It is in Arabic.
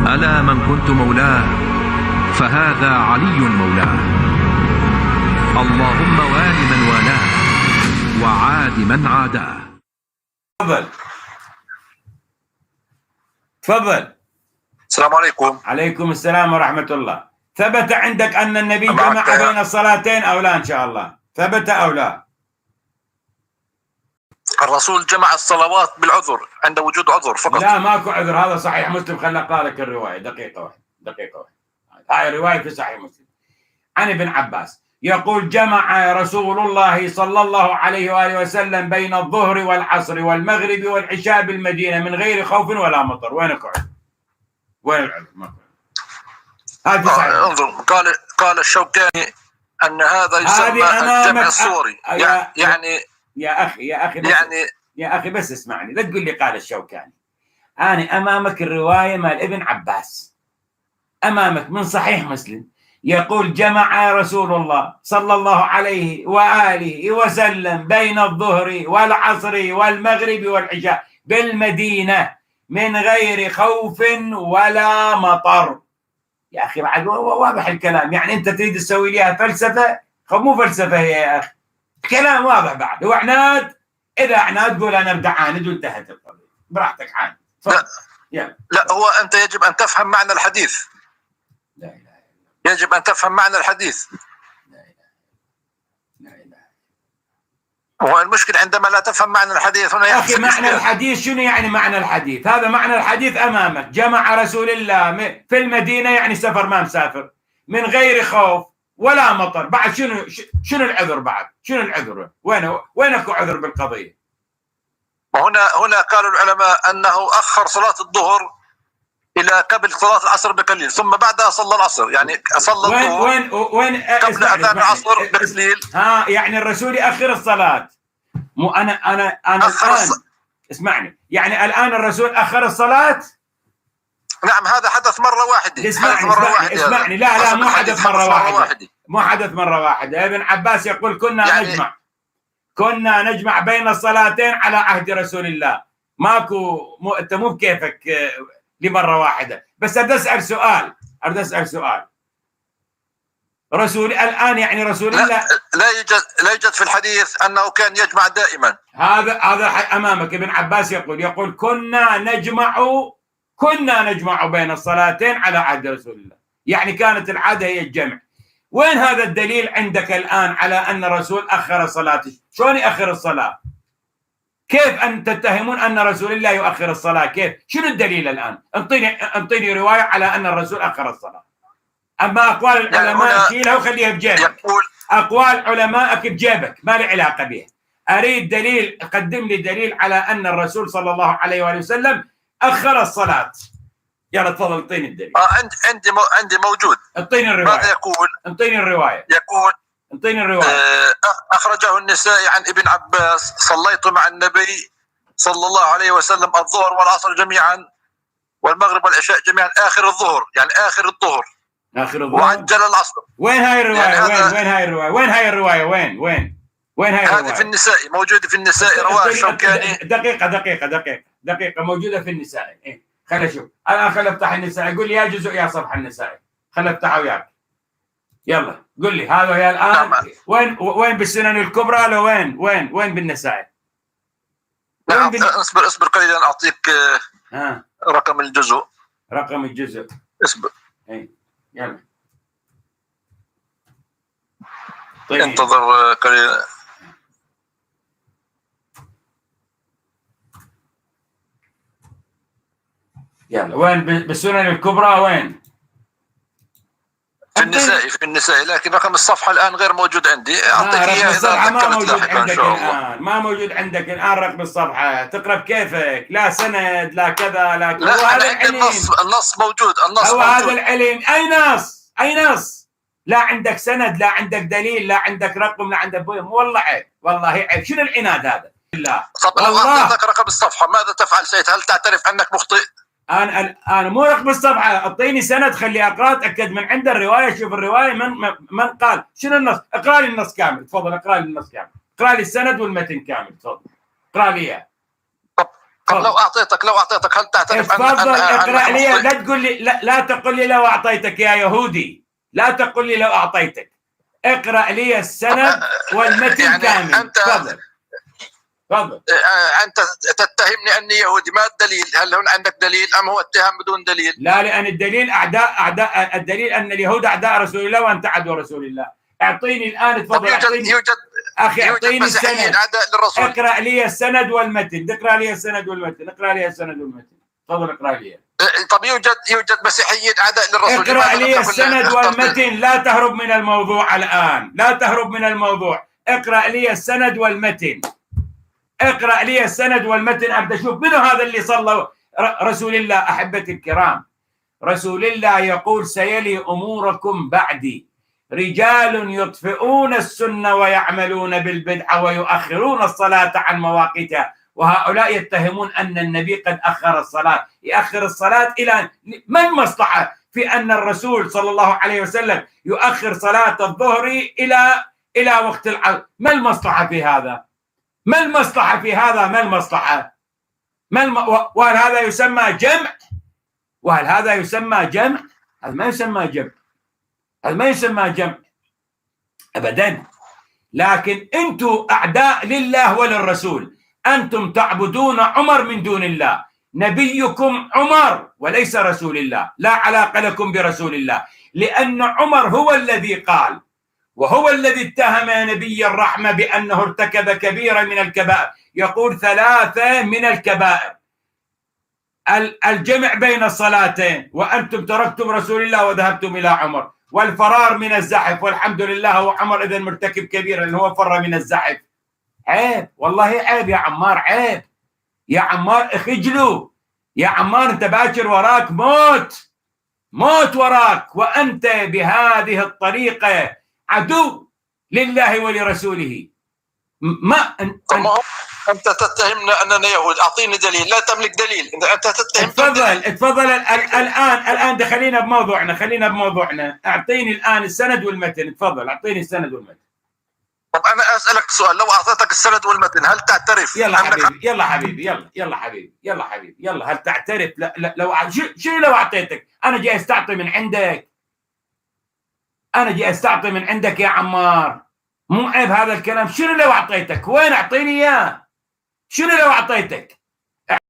ألا من كنت مولاه فهذا علي مولاه. اللهم وال من والاه وعاد من عاداه. تفضل تفضل. السلام عليكم. عليكم السلام ورحمة الله. ثبت عندك أن النبي جمع بين الصلاتين أو لا؟ إن شاء الله ثبت أو لا؟ الرسول جمع الصلوات بالعذر عند وجود عذر فقط. لا ماكو عذر، هذا صحيح مسلم. خلنا قالك الرواية دقيقة واحدة. هاي رواية في صحيح مسلم عن ابن عباس يقول: جمع رسول الله صلى الله عليه وآله وسلم بين الظهر والعصر والمغرب والعشاء بالمدينة من غير خوف ولا مطر. وينك عذر؟ وين العذر؟ هذا صحيح. انظر، قال الشوكاني أن هذا يسمى الجمع الصوري. يعني يا أخي بس اسمعني، لا تقول لي قال الشوكاني. أنا أمامك الرواية مال ابن عباس، أمامك من صحيح مسلم، يقول: جمع رسول الله صلى الله عليه وآله وسلم بين الظهر والعصر والمغرب والعشاء بالمدينة من غير خوف ولا مطر. يا أخي بعد واضح الكلام، يعني أنت تريد تسوي ليها فلسفة؟ مو فلسفة هي يا أخي، كلام واضح. بعد هو عناد، إذا عناد قول أنا بدي عاند وانتهت القضية، براحتك عاند. لا هو أنت يجب أن تفهم معنى الحديث. لا إله إلا الله. يجب أن تفهم معنى الحديث. لا إله. هو المشكلة عندما لا تفهم معنى الحديث هنا يحصل معنى مشكلة. الحديث شنو يعني معنى الحديث؟ هذا معنى الحديث أمامك: جمع رسول الله في المدينة، يعني سفر ما مسافر، من غير خوف ولا مطر. بعد شنو العذر؟ بعد شنو العذر؟ وينك عذر بالقضية؟ هنا قالوا العلماء أنه أخر صلاة الظهر إلى قبل صلاة العصر بقليل، ثم بعدها صلى العصر، يعني صلى الظهر وين قبل أذان العصر بقليل. يعني الرسول يأخر الصلاة. مو أنا الآن اسمعني، يعني الآن الرسول أخر الصلاة. نعم هذا حدث مرة واحدة. اسمعني. لا مو حدث مرة واحدة. مو حدث مرة واحدة. ابن عباس يقول: كنا نجمع بين الصلاتين على عهد رسول الله. انت مو بكيفك لمرة واحدة. بس أريد أسأل سؤال. رسول الآن يعني رسول الله لا يوجد في الحديث أنه كان يجمع دائما. هذا أمامك. ابن عباس يقول: كنا نجمع بين الصلاتين على عهد رسول الله، يعني كانت العادة هي الجمع. وين هذا الدليل عندك الآن على أن الرسول أخر صلاته؟ شلون يأخر الصلاة؟ كيف أن تتهمون أن رسول الله يؤخر الصلاة؟ كيف؟ شنو الدليل الآن؟ انطيني رواية على أن الرسول أخر الصلاة. أما أقوال العلماء شيلها وخليها بجيبك. أقوال علمائك بجيبك، ما لي علاقة بها. أريد دليل، قدم لي دليل على أن الرسول صلى الله عليه وآله وسلم أخر الصلاة. يلا تفضل اعطيني الدليل. عندي موجود. اعطيني الرواية. ماذا يقول؟ اعطيني الرواية. يقول: اعطيني الرواية. أخرجه النسائي عن ابن عباس: صليت مع النبي صلى الله عليه وسلم الظهر والعصر جميعا والمغرب والعشاء جميعا آخر الظهر، يعني آخر الظهر وعجل العصر. وين هاي الرواية؟ يعني وين هاي الرواية؟ وين هاي الرواية؟ وين هاي الرواية؟ هذه في النسائي، موجودة في النسائي، رواه الشوكاني. دقيقة موجودة في النسائي. إيه؟ خليني أشوف. الآن خليني أفتح النسائي. قول لي يا جزء يا صفحة النسائي. خليني أفتحها وياك. يلا قل لي هذا يا الآن. وين بالسنن الكبرى؟ لو وين بالنسائي؟ نعم اصبر قليلا أعطيك رقم الجزء. اصبر. اي يلا. طيب. انتظر قليلا. يلا وين بالسنن الكبرى؟ وين؟ في النسائي لكن رقم الصفحة الآن غير موجود عندي. أعطيك إياه إذا ذكرت لاحقا إن شاء الله. ما موجود عندك الآن رقم الصفحة. تقرأ بكيفك، لا سند لا كذا لا كذا. لا أنا عندي النص موجود. هذا العلم. أي نص؟ لا عندك سند، لا عندك دليل، لا عندك رقم، لا عندك والله عيب، والله عيب. شنو العناد هذا؟ لا لو أعطيتك رقم الصفحة ماذا تفعل سيد؟ هل تعترف أنك مخطئ؟ أنا مو رقم الصفحة، أعطيني سند خلي أقرأ أتأكد من عند الرواية. شوف الرواية من قال. شنو النص؟ اقرأ لي النص كامل تفضل. اقرأ لي النص كامل. اقرأ لي السند والمتن كامل تفضل. اقرأ لي إياه. لو اعطيتك هل تعترف تفضل اقرا لي. لا تقول لي لا تقول لي لو اعطيتك يا يهودي، لا تقول لي لو اعطيتك. اقرا لي السند والمتن يعني كامل. تفضل. انت تتهمني اني يهودي، ما الدليل؟ هل هون عندك دليل ام هو اتهام بدون دليل؟ لا، لان الدليل اعداء الدليل ان اليهود اعداء رسول الله وانت عدو رسول الله. اعطيني الان، تفضل. اخي اعطيني السند. اقرا لي السند والمتن. اقرا لي السند والمتن. تفضل اقرا لي. طب يوجد مسيحيين اعداء للرسول. اقرا لي السند والمتن. لا تهرب من الموضوع الان، لا تهرب من الموضوع. اقرا لي السند والمتن. اقرا لي السند والمتن. ابدا اشوف منو هذا اللي صلى رسول الله. احبتي الكرام، رسول الله يقول: سيلي اموركم بعدي رجال يطفئون السنه ويعملون بالبدعه ويؤخرون الصلاه عن مواقيتها. وهؤلاء يتهمون ان النبي قد اخر الصلاه. يؤخر الصلاه الى ما المصلحه في ان الرسول صلى الله عليه وسلم يؤخر صلاه الظهر الى وقت العصر؟ ما المصلحه في هذا؟ ما المصلحه في هذا؟ ما المصلحه؟ وهل هذا يسمى جمع؟ وهل هذا يسمى جمع؟ هذا ما يسمى جمع. هذا ما يسمى جمع ابدا. لكن انتم اعداء لله وللرسول. انتم تعبدون عمر من دون الله. نبيكم عمر وليس رسول الله. لا علاقه لكم برسول الله، لان عمر هو الذي قال وهو الذي اتهم نبي الرحمه بانه ارتكب كبيرا من الكبائر. يقول 3 من الكبائر: الجمع بين الصلاتين، وانتم تركتم رسول الله وذهبتم الى عمر، والفرار من الزحف. والحمد لله هو عمر اذا مرتكب كبيرا اللي هو فر من الزحف. عيب، والله عيب يا عمار، عيب يا عمار. اخجلوا يا عمار، انت باكر وراك موت وراك، وانت بهذه الطريقه عدو لله ولرسوله. انت تتهمنا اننا يهود. اعطيني دليل. لا تملك دليل، انت تتهم. تفضل الان خلينا بموضوعنا. اعطيني الان السند والمتن. تفضل اعطيني السند والمتن. طب انا اسالك سؤال: لو اعطيتك السند والمتن هل تعترف؟ يلا حبيبي هل تعترف؟ لا لو شنو لو اعطيتك؟ انا جاي استعطي من عندك يا عمار. مو عيب هذا الكلام. شنو لو اعطيتك؟ وين؟ اعطيني اياه. شنو لو اعطيتك؟